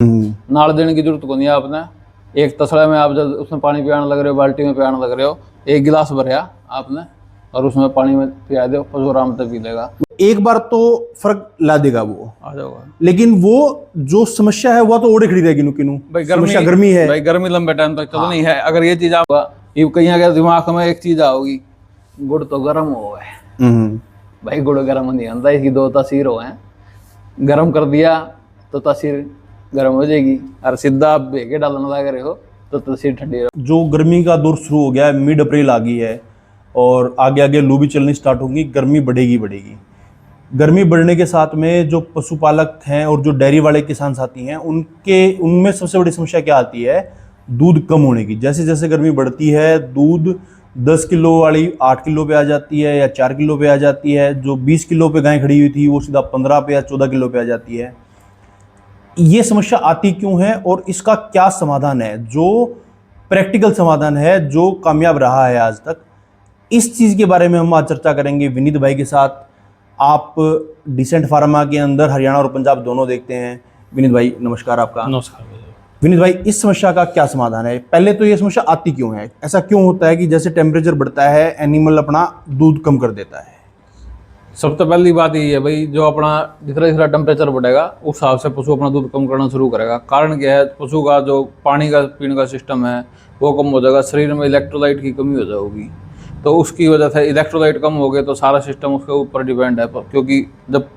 नाल देने की जरूरत को नहीं है आपने। एक तसला में आप जब उसमें पानी पियाने लग रहे हो, बाल्टी में पियाने लग रहे हो, एक गिलास भरया आपने और उसमें पानी में पिया दो, पशु आराम से पी लेगा। एक बार तो फर्क ला देगा वो, आ जाओगा। लेकिन वो जो समस्या है वो तो ओढ़े खड़ी रहेगी। किनू भाई समस्या गर्मी है, भाई गर्मी लंबे टाइम तक तो नहीं है। अगर ये चीज आपका कहीं अगर दिमाग में एक चीज आओगी, गुड़ तो गर्म हो है भाई, गुड़ गर्म नहीं होता, इसकी दो तासीर हो है। गर्म कर दिया तो तासीर गर्म हो जाएगी, और सीधा आप भेके डालने लग रहे हो तो तासीर ठंडी हो। जो गर्मी का दौर शुरू हो गया है, मिड अप्रैल आ गई है और आगे आगे लू भी चलनी स्टार्ट होंगी, गर्मी बढ़ेगी। गर्मी बढ़ने के साथ में जो पशुपालक हैं और जो डेयरी वाले किसान साथी हैं, उनमें सबसे बड़ी समस्या क्या आती है? दूध कम होने की। जैसे जैसे गर्मी बढ़ती है, दूध 10 किलो वाली 8 किलो पे आ जाती है या 4 किलो पे आ जाती है। जो 20 किलो पे गाय खड़ी हुई थी वो सीधा 15 पे या 14 किलो पे आ जाती है। ये समस्या आती क्यों है और इसका क्या समाधान है, जो प्रैक्टिकल समाधान है, जो कामयाब रहा है आज तक? इस चीज़ के बारे में हम आज चर्चा करेंगे विनीत भाई के साथ। आप डिसेंट फार्मा के अंदर हरियाणा और पंजाब दोनों देखते हैं। विनीत भाई नमस्कार आपका। नमस्कार। विनीत भाई, इस समस्या का क्या समाधान है? पहले तो ये समस्या आती क्यों है? ऐसा क्यों होता है कि जैसे टेम्परेचर बढ़ता है एनिमल अपना दूध कम कर देता है? सबसे पहली बात ये है भाई, जो अपना जितना टेम्परेचर बढ़ेगा उस हिसाब से पशु अपना दूध कम करना शुरू करेगा। कारण क्या है? पशु का जो पानी का पीने का सिस्टम है वो कम हो जाएगा, शरीर में इलेक्ट्रोलाइट की कमी हो जाएगी। तो उसकी वजह से इलेक्ट्रोलाइट कम हो गए तो सारा सिस्टम उसके ऊपर डिपेंड है, क्योंकि जब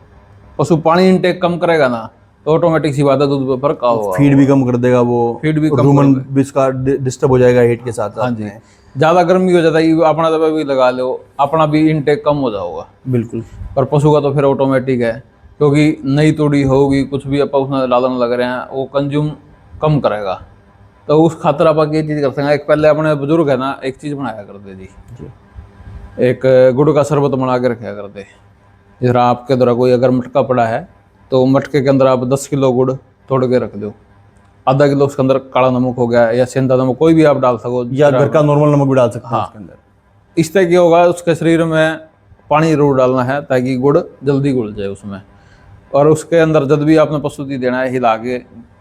पशु पानी इंटेक कम करेगा ना तो ऑटोमेटिक सी बात है दूध पे फर्क होगा। फीड भी कम कर देगा वो, फीड भी कम, रूमन भी इसका डिस्टर्ब हो जाएगा हीट के साथ। हाँ जी, ज़्यादा गर्मी हो जाता है, अपना दवा भी लगा लो, अपना भी इंटेक कम हो जाएगा। बिल्कुल। पर पशु का तो फिर ऑटोमेटिक है, क्योंकि नई तोड़ी होगी, कुछ भी आप उसमें डालने लग रहे हैं, वो कंज्यूम कम करेगा। तो उस खातर आप ये चीज़ कर सकते हैं। एक पहले अपने बुजुर्ग है ना, एक चीज़ बनाया करते जी, एक गुड़ का शरबत बना के रखा करते। जिस आपके द्वारा कोई अगर मटका पड़ा है तो मटके के अंदर आप 10 किलो गुड़ तोड़ के रख दो, आधा किलो उसके अंदर काला नमक हो गया या सेंधा नमक, कोई भी आप डाल सको, या घर का नॉर्मल नमक भी डाल सकते हैं उसके अंदर। इस तरह क्या होगा, उसके शरीर में पानी जरूर डालना है ताकि गुड़ जल्दी घुल जाए उसमें। और उसके अंदर जब भी आपने प्रस्तुति देना है हिला के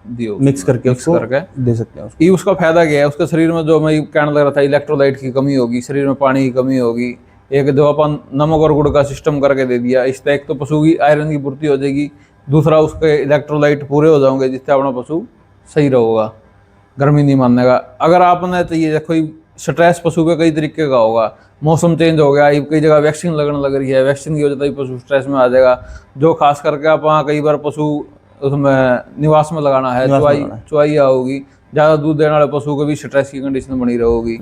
दियो, मिक्स करके दे सकते हैं। ये उसका फायदा क्या है? उसके शरीर में जो मैं कहने लग रहा था, इलेक्ट्रोलाइट की कमी होगी, शरीर में पानी की कमी होगी। एक जो अपन नमक और गुड़ का सिस्टम करके दे दिया, इस तरह एक तो पशु की आयरन की पूर्ति हो जाएगी, दूसरा उसके इलेक्ट्रोलाइट पूरे हो जाएंगे, जिससे अपना पशु सही रहेगा, गर्मी नहीं मानेगा। अगर आपने चाहिए कोई स्ट्रेस पशु पे कई तरीके का होगा, मौसम चेंज हो गया, कई जगह वैक्सीन लगने लग रही है, वैक्सीन की वजह से पशु स्ट्रेस में आ जाएगा। जो खास करके आप वहाँ कई बार पशु उसमें निवास में लगाना है, चुवाइया होगी, ज़्यादा दूध देने वाले पशु को भी स्ट्रेस की कंडीशन बनी रहेगी।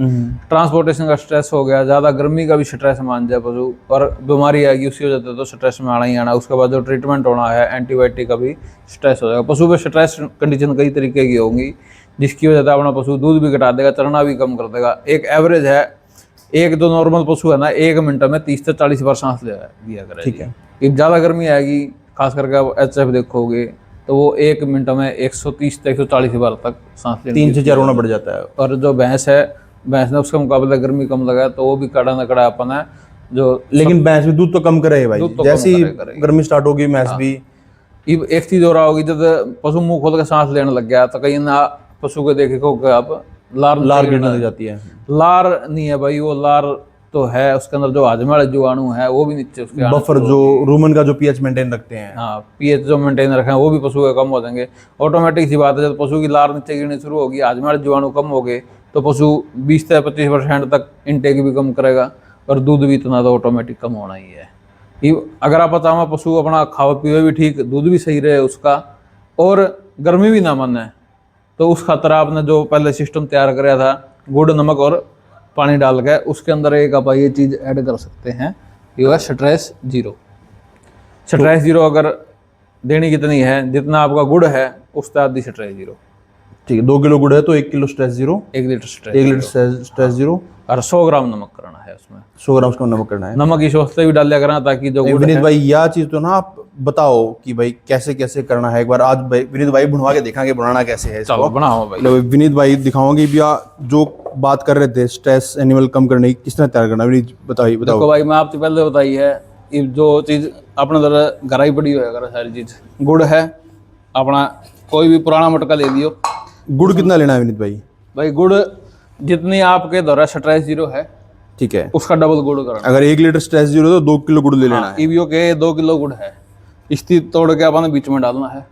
ट्रांसपोर्टेशन का स्ट्रेस हो गया, ज़्यादा गर्मी का भी स्ट्रेस मान जाए पशु, और बीमारी आएगी उसकी वजह से, तो स्ट्रेस में आना ही आना। उसके बाद जो ट्रीटमेंट होना है एंटीबायोटिक का भी स्ट्रेस हो जाएगा। पशु पे स्ट्रेस कंडीशन कई तरीके की होंगी, जिसकी वजह से अपना पशु दूध भी घटा देगा, चरना भी कम कर देगा। एक एवरेज है, एक जो नॉर्मल पशु है ना, 1 मिनट में 30 से 40 बार सांस लिया करे। ठीक है। if ज़्यादा गर्मी आएगी, खास करके आप HF देखोगे तो वो 1 मिनट में 130 से 140 बार तक सांस लेने 3 से 4 गुना बढ़ जाता है। और जो भैंस है, भैंस ने उसके मुकाबले गर्मी कम लगा तो वो भी कड़ा न कड़ा अपन है जो। लेकिन भैंस भी दूध तो कम करे भाई, जैसी गर्मी स्टार्ट होगी भैंस भी। एक चीज हो रहा होगी, जब पशु मुंह खोल के सांस लेने लग गया तो कहीं ना पशु को देखे को आप लार गिरने लग जाती है। लार नहीं है भाई, वो लार तो है, उसके अंदर जो हाजमे वाले जीवाणु है वो भी नीचे उसके बफर, जो रूमन का जो पीएच मेंटेन रखते हैं, हाँ पीएच जो मेंटेन रखे हैं वो भी पशु के कम हो जाएंगे। ऑटोमेटिक सी बात है, जब पशु की लार नीचे गिरनी शुरू होगी, हाजमे वाले जीवाणु कम हो गए तो पशु 20 से 25% तक इनटेक भी कम करेगा और दूध भी इतना तो ऑटोमेटिक कम होना ही है। अगर आप बताओ पशु अपना खावा पीवे भी ठीक, दूध भी सही रहे उसका, और गर्मी भी ना माने, तो उस खातर आपने जो पहले सिस्टम तैयार कराया था गुड़ नमक और पानी डाल के, उसके अंदर एक आप ये चीज़ ऐड कर सकते हैं, ये है स्ट्रेस जीरो। स्ट्रेस जीरो अगर देनी कितनी है, जितना आपका गुड़ है उससे आधी स्ट्रेस जीरो। ठीक है, 2 किलो गुड़ है तो 1 kilo stress zero, 1 litre stress zero, और 100 ग्राम नमक करना है उसमें। 100 ग्राम उसका नमक करना है। नमक इस वास्ते भी डाल दिया करना ताकि जो विनीत भाई यह चीज तो ना आप बताओ कि भाई कैसे कैसे करना है। एक बार आज विनीत भाई भुनवा के देखेंगे बनाना कैसे है। चलो बनाओ भाई। विनीत भाई दिखाओगे भैया जो बात कर रहे थे स्ट्रेस एनिमल कम करने की, किस तरह तैयार करना, विनीत बताओ। देखो भाई, मैं आपसे पहले बताई है, जो चीज़ अपने घर ही पड़ी हुई है, सारी चीज़ गुड़ है, अपना कोई भी पुराना मटका ले लियो। गुड़ कितना लेना है विनीत भाई? भाई गुड़ जितनी आपके द्वारा स्ट्रेस जीरो है ठीक है, उसका डबल गुड़ करना। अगर 1 लीटर स्ट्रेस जीरो तो 2 किलो गुड़ ले लेना है। ईवीओ के 2 किलो गुड़ है, इस्ती तोड़ के आपने बीच में डालना है,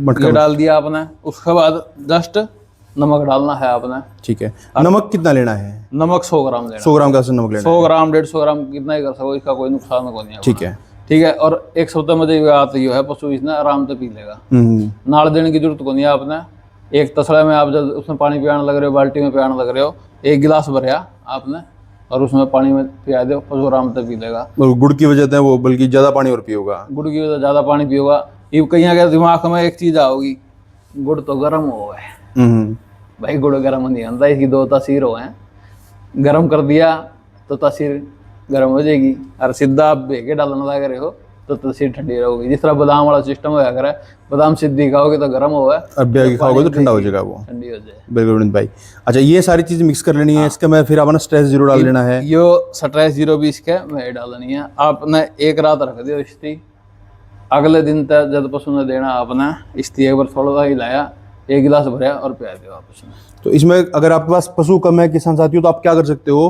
मटका ये डाल दिया आपने। उसके बाद जस्ट नमक डालना है आपने। ठीक है, नमक कितना लेना है? नमक 100 ग्राम लेना। 100 ग्राम का नमक लेना 100 ग्राम 150 ग्राम कितना ही कर सको, इसका कोई नुकसान को नहीं है। ठीक है। ठीक है, और एक सप्ताह में जो आती है पशु इसने आराम से पी लेगा। नाड़ देने की जरूरत को नहीं है आपने। एक तसले में आप जब उसमें पानी पियाने लग रहे हो, बाल्टी में पियाने लग रहे हो, 1 गिलास भरया आपने और उसमें पानी में पिया दो, पशु आराम से पी लेगा। गुड़ की वजह से वो बल्कि ज्यादा पानी और पिएगा। गुड़ की वजह ज्यादा पानी पिएगा। ये कहीं अगर दिमाग में एक चीज आओगी, गुड़ तो गर्म हो है भाई, गुड़ गर्म नहीं होता, इसकी 2 तासीर हो हैं। गर्म कर दिया तो तासीर गर्म हो जाएगी, और सीधा आप भेके डालना लग रहे हो तो तासीर ठंडी रहोगी। जिस तरह बादाम वाला सिस्टम होया करे, बादाम सीधी खाओगे तो गर्म होगा, अब ब्यागी खाओगे तो ठंडा हो जाएगा, वो ठंडी हो जाए। बिल्कुल विनीत भाई। अच्छा, ये सारी चीज मिक्स कर लेनी है, इसका मैं फिर अपना स्ट्रेस जीरो डाल लेना है। यो स्ट्रेस जीरो भी इसके मैं डालनी है। आपने एक रात रख दियो इस्ती, अगले दिन तक जब पशु ने देना आपने इस्ती एक बार थोड़ा सा हिलाया, 1 गिलास भरया और पिया दिया वापस में। तो इसमें अगर आपके पास पशु कम है किसान साथियों, तो आप क्या कर सकते हो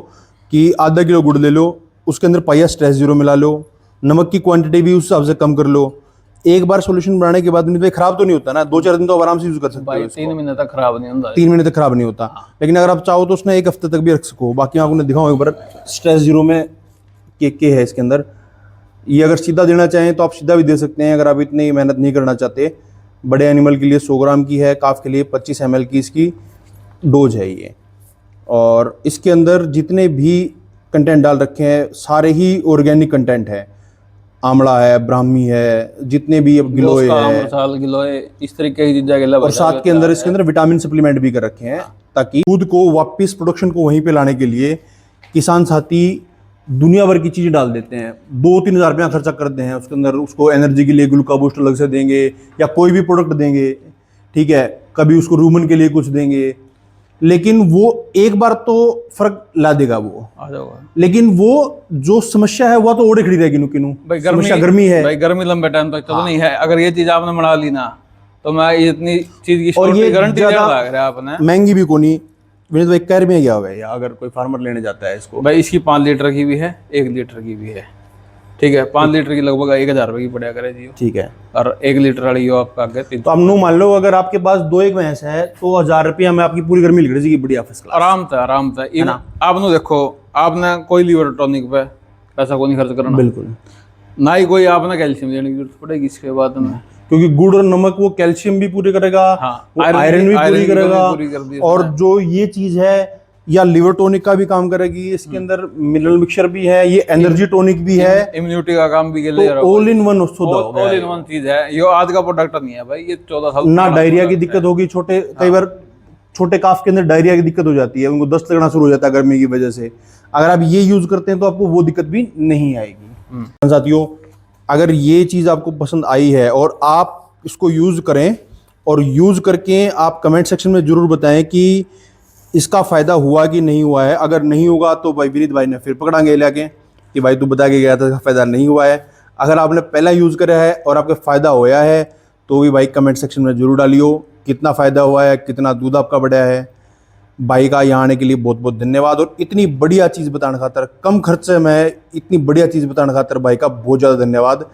कि आधा किलो गुड़ ले लो, उसके अंदर पाइया स्ट्रेस जीरो मिला लो, नमक की क्वांटिटी भी उस हिसाब से कम कर लो। एक बार सॉल्यूशन बनाने के बाद भाई खराब तो नहीं होता ना, 2-4 दिन तो आराम से यूज कर सकते हो। 3 महीने तक खराब नहीं होता। 3 महीने तक खराब नहीं होता। लेकिन अगर आप चाहो तो उसने 1 हफ्ते तक भी रख सको। बाकी आपको मैं दिखाऊं एक बार स्ट्रेस जीरो में के है इसके अंदर। ये अगर सीधा देना चाहें तो आप सीधा भी दे सकते हैं, अगर आप इतनी मेहनत नहीं करना चाहते। बड़े एनिमल के लिए 100 ग्राम की है, काफ के लिए 25 ml की इसकी डोज है ये। और इसके अंदर जितने भी कंटेंट डाल रखे हैं सारे ही ऑर्गेनिक कंटेंट है। आंवला है, ब्राह्मी है, जितने भी अब गिलोय है, गिलोय, इस तरीके की चीजें के और साथ के अंदर इसके अंदर विटामिन सप्लीमेंट भी कर रखे हैं, ताकि दूध को वापस प्रोडक्शन को वहीं पे लाने के लिए किसान साथी दुनिया भर की चीजें डाल देते हैं। 2-3 हज़ार रुपया खर्चा करते हैं उसके अंदर। उसको एनर्जी के लिए ग्लूका बूस्ट अलग से देंगे या कोई भी प्रोडक्ट देंगे, ठीक है, कभी उसको रूमन के लिए कुछ देंगे, लेकिन वो एक बार तो फर्क ला देगा, वो आ जाओगा। लेकिन वो जो समस्या है वो तो ओढ़े खड़ी रहेगी। नुकिनु भाई समस्या गर्मी है भाई, गर्मी लंबे टाइम तक तो नहीं है। अगर ये चीज आपने बना ली ना, तो मैं इतनी चीज की और ये गारंटी दे ज्यादा रहा है आपने। महंगी भी कोनी विनीत भाई, कैर में गया हुआ है, या अगर कोई फार्मर लेने जाता है इसको। भाई इसकी 5 लीटर की भी है, 1 लीटर की भी है, ठीक है। 5 लीटर की लगभग 1000 रुपये की पड़ा करे जी, ठीक है। और 1 लीटर वाली यो आपका आगे 300। तो अब नो मान लो अगर आपके पास 2-1 भैंस है तो 1000 रुपया में आपकी पूरी गर्मी निकल जाएगी, बढ़िया फर्स्ट क्लास। आराम से आपने देखो, आपने कोई लीवर टॉनिक पे पैसा को नहीं खर्च करना, बिल्कुल ना ही कोई आपने कैल्शियम देने की जरूरत पड़ेगी इसके बाद में, क्योंकि गुड़ और नमक वो कैल्शियम भी पूरे करेगा, वो आयरन भी पूरी करेगा। और जो ये चीज है या लिवर टॉनिक का भी काम करेगी, इसके अंदर मिनरल मिक्सचर भी है, ये एनर्जी टॉनिक भी है, इम्यूनिटी का काम भी कर ले, all in one all in one चीज है। ये आज का प्रोडक्ट नहीं है भाई, ये 14 साल ना डायरिया की दिक्कत होगी। कई बार छोटे काफ के अंदर डायरिया की दिक्कत हो जाती है, उनको दस्त लगना शुरू हो जाता है गर्मी की वजह से। अगर आप ये यूज करते हैं तो आपको वो दिक्कत भी नहीं आएगी। साथियों, अगर ये चीज आपको पसंद आई है और आप इसको यूज करें, और यूज करके आप कमेंट सेक्शन में जरूर बताएं कि इसका फ़ायदा हुआ कि नहीं हुआ है। अगर नहीं होगा तो भाई विनीत भाई ने फिर पकड़ांगे लेके कि भाई तू बता के गया था, इसका फ़ायदा नहीं हुआ है। अगर आपने पहला यूज़ करा है और आपका फ़ायदा होया है तो भी भाई कमेंट सेक्शन में ज़रूर डालियो कितना फ़ायदा हुआ है, कितना दूध आपका बढ़ा है। भाई का यहाँ आने के लिए बहुत बहुत धन्यवाद, और इतनी बढ़िया चीज़ बताने खातर, कम खर्चे में इतनी बढ़िया चीज़ बताने खातर भाई का बहुत ज़्यादा धन्यवाद।